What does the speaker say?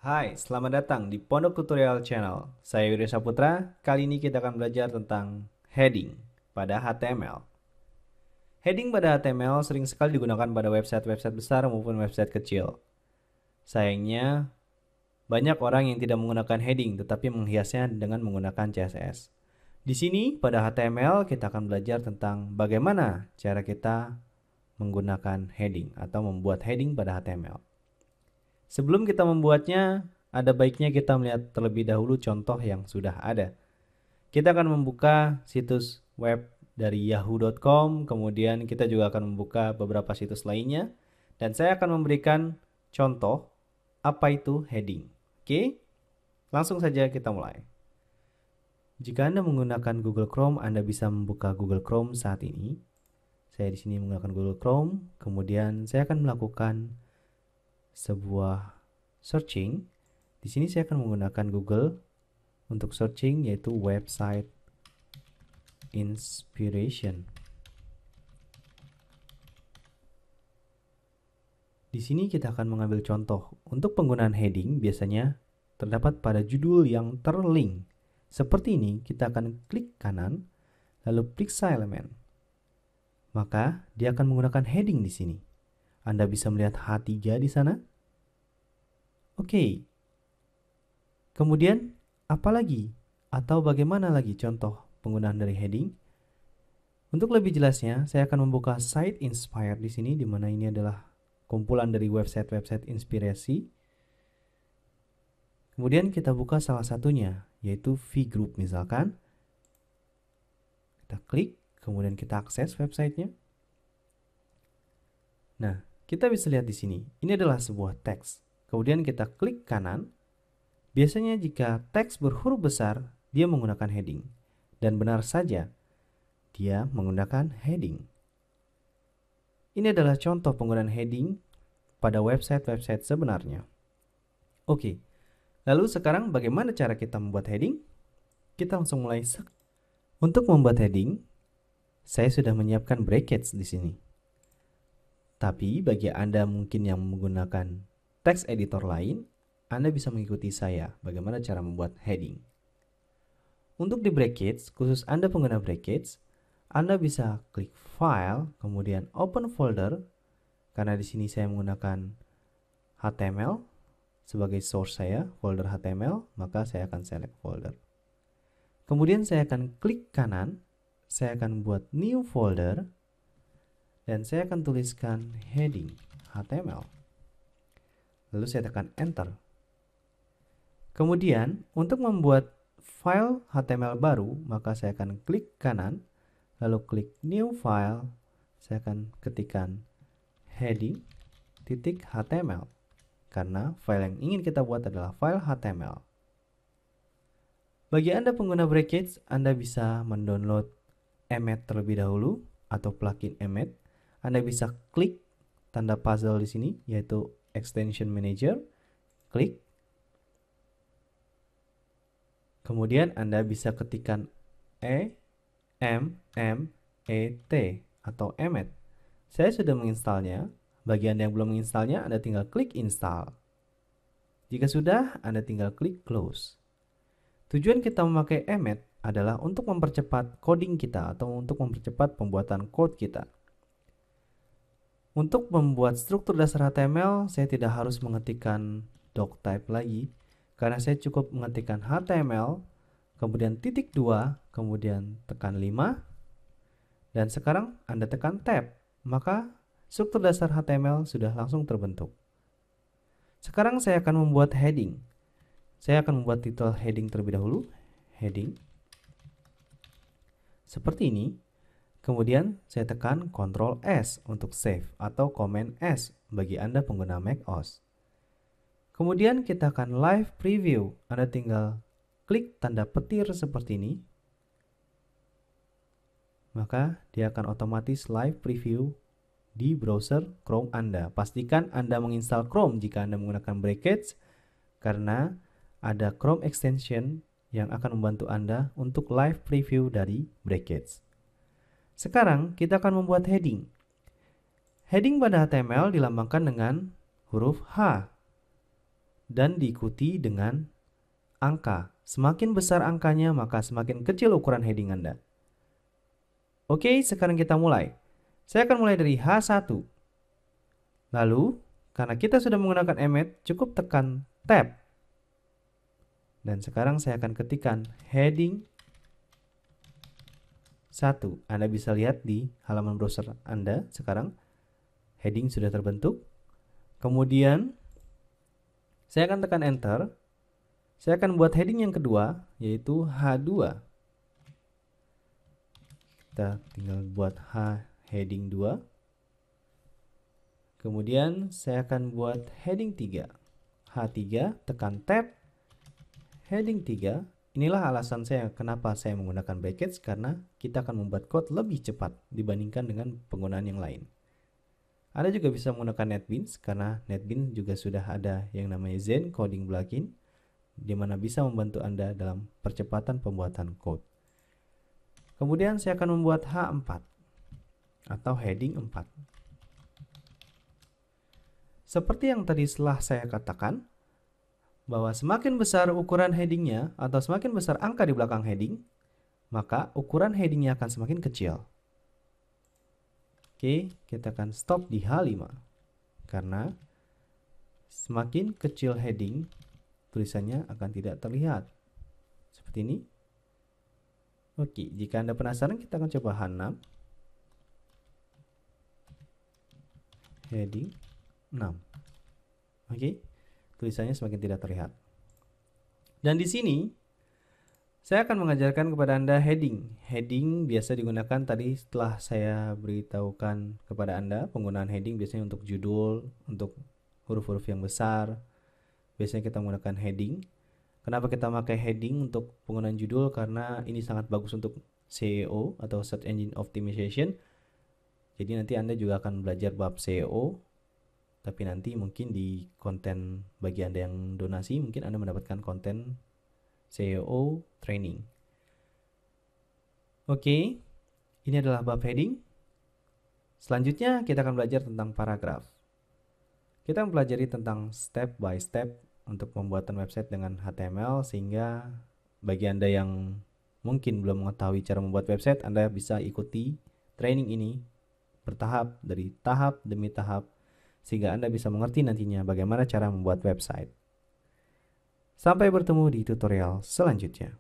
Hai, selamat datang di Pondok Tutorial Channel. Saya Wirya Saputra. Kali ini kita akan belajar tentang heading pada HTML. Heading pada HTML sering sekali digunakan pada website-website besar maupun website kecil. Sayangnya, banyak orang yang tidak menggunakan heading tetapi menghiasnya dengan menggunakan CSS. Di sini pada HTML kita akan belajar tentang bagaimana cara kita menggunakan heading atau membuat heading pada HTML. Sebelum kita membuatnya, ada baiknya kita melihat terlebih dahulu contoh yang sudah ada. Kita akan membuka situs web dari yahoo.com, kemudian kita juga akan membuka beberapa situs lainnya, dan saya akan memberikan contoh apa itu heading. Oke, langsung saja kita mulai. Jika Anda menggunakan Google Chrome, Anda bisa membuka Google Chrome saat ini. Saya di sini menggunakan Google Chrome, kemudian saya akan melakukan sebuah searching. Di sini saya akan menggunakan Google untuk searching, yaitu website inspiration. Di sini kita akan mengambil contoh. Untuk penggunaan heading biasanya terdapat pada judul yang terlink. Seperti ini, kita akan klik kanan, lalu periksa elemen. Maka dia akan menggunakan heading di sini. Anda bisa melihat H3 di sana. Oke. Kemudian, apa lagi? Atau bagaimana lagi contoh penggunaan dari heading? Untuk lebih jelasnya, saya akan membuka site Inspire di sini, di mana ini adalah kumpulan dari website-website inspirasi. Kemudian kita buka salah satunya, yaitu vGroup misalkan. Kita klik, kemudian kita akses websitenya. Nah, kita bisa lihat di sini. Ini adalah sebuah teks. Kemudian kita klik kanan. Biasanya jika teks berhuruf besar, dia menggunakan heading. Dan benar saja, dia menggunakan heading. Ini adalah contoh penggunaan heading pada website-website sebenarnya. Oke, lalu sekarang bagaimana cara kita membuat heading? Kita langsung mulai. Untuk membuat heading, saya sudah menyiapkan brackets di sini. Tapi bagi Anda mungkin yang menggunakan text editor lain, Anda bisa mengikuti saya bagaimana cara membuat heading. Untuk di brackets, khusus Anda pengguna brackets, Anda bisa klik File, kemudian Open Folder. Karena di sini saya menggunakan HTML sebagai source saya, folder HTML, maka saya akan select folder. Kemudian saya akan klik kanan, saya akan buat new folder, dan saya akan tuliskan heading HTML. Lalu saya tekan enter. Kemudian untuk membuat file HTML baru, maka saya akan klik kanan, lalu klik new file, saya akan ketikkan heading.html karena file yang ingin kita buat adalah file HTML. Bagi Anda pengguna brackets, Anda bisa mendownload Emmet terlebih dahulu atau plugin Emmet. Anda bisa klik tanda puzzle di sini, yaitu Extension Manager, klik. Kemudian Anda bisa ketikkan EMMET atau Emmet. Saya sudah menginstalnya. Bagi Anda yang belum menginstalnya, Anda tinggal klik install. Jika sudah, Anda tinggal klik close. Tujuan kita memakai Emmet adalah untuk mempercepat coding kita atau untuk mempercepat pembuatan code kita. Untuk membuat struktur dasar HTML, saya tidak harus mengetikkan doctype lagi, karena saya cukup mengetikkan HTML, kemudian titik 2, kemudian tekan 5, dan sekarang Anda tekan tab, maka struktur dasar HTML sudah langsung terbentuk. Sekarang saya akan membuat heading. Saya akan membuat title heading terlebih dahulu, heading. Seperti ini. Kemudian saya tekan Ctrl S untuk save atau Command S bagi Anda pengguna macOS. Kemudian kita akan live preview. Anda tinggal klik tanda petir seperti ini. Maka dia akan otomatis live preview di browser Chrome Anda. Pastikan Anda menginstal Chrome jika Anda menggunakan brackets, karena ada Chrome extension yang akan membantu Anda untuk live preview dari brackets. Sekarang kita akan membuat heading. Heading pada HTML dilambangkan dengan huruf H. dan diikuti dengan angka. Semakin besar angkanya, maka semakin kecil ukuran heading Anda. Oke, sekarang kita mulai. Saya akan mulai dari H1. Lalu, karena kita sudah menggunakan emet, cukup tekan Tab. Dan sekarang saya akan ketikkan heading 1. Anda bisa lihat di halaman browser Anda sekarang. Heading sudah terbentuk. Kemudian, saya akan tekan Enter. Saya akan buat heading yang kedua, yaitu H2. Kita tinggal buat heading 2. Kemudian saya akan buat heading 3. H3, tekan Tab. Heading 3. Inilah alasan saya kenapa saya menggunakan brackets, karena kita akan membuat code lebih cepat dibandingkan dengan penggunaan yang lain. Anda juga bisa menggunakan NetBeans, karena NetBeans juga sudah ada yang namanya Zen Coding Plugin, di mana bisa membantu Anda dalam percepatan pembuatan code. Kemudian saya akan membuat H4 atau heading 4. Seperti yang tadi setelah saya katakan, bahwa semakin besar ukuran headingnya atau semakin besar angka di belakang heading, maka ukuran headingnya akan semakin kecil. Oke, kita akan stop di H5. Karena semakin kecil heading, tulisannya akan tidak terlihat. Seperti ini. Oke, jika Anda penasaran, kita akan coba H6. Heading 6. Oke, tulisannya semakin tidak terlihat. Dan di sini, saya akan mengajarkan kepada Anda heading. Heading biasa digunakan tadi setelah saya beritahukan kepada Anda, penggunaan heading biasanya untuk judul, untuk huruf-huruf yang besar. Biasanya kita menggunakan heading. Kenapa kita pakai heading untuk penggunaan judul? Karena ini sangat bagus untuk SEO atau Search Engine Optimization. Jadi nanti Anda juga akan belajar bab SEO. Tapi nanti mungkin di konten bagi Anda yang donasi, mungkin Anda mendapatkan konten SEO training. Oke, ini adalah bab heading. Selanjutnya kita akan belajar tentang paragraf. Kita mempelajari tentang step by step untuk pembuatan website dengan HTML, sehingga bagi Anda yang mungkin belum mengetahui cara membuat website, Anda bisa ikuti training ini bertahap, dari tahap demi tahap, sehingga Anda bisa mengerti nantinya bagaimana cara membuat website. Sampai bertemu di tutorial selanjutnya.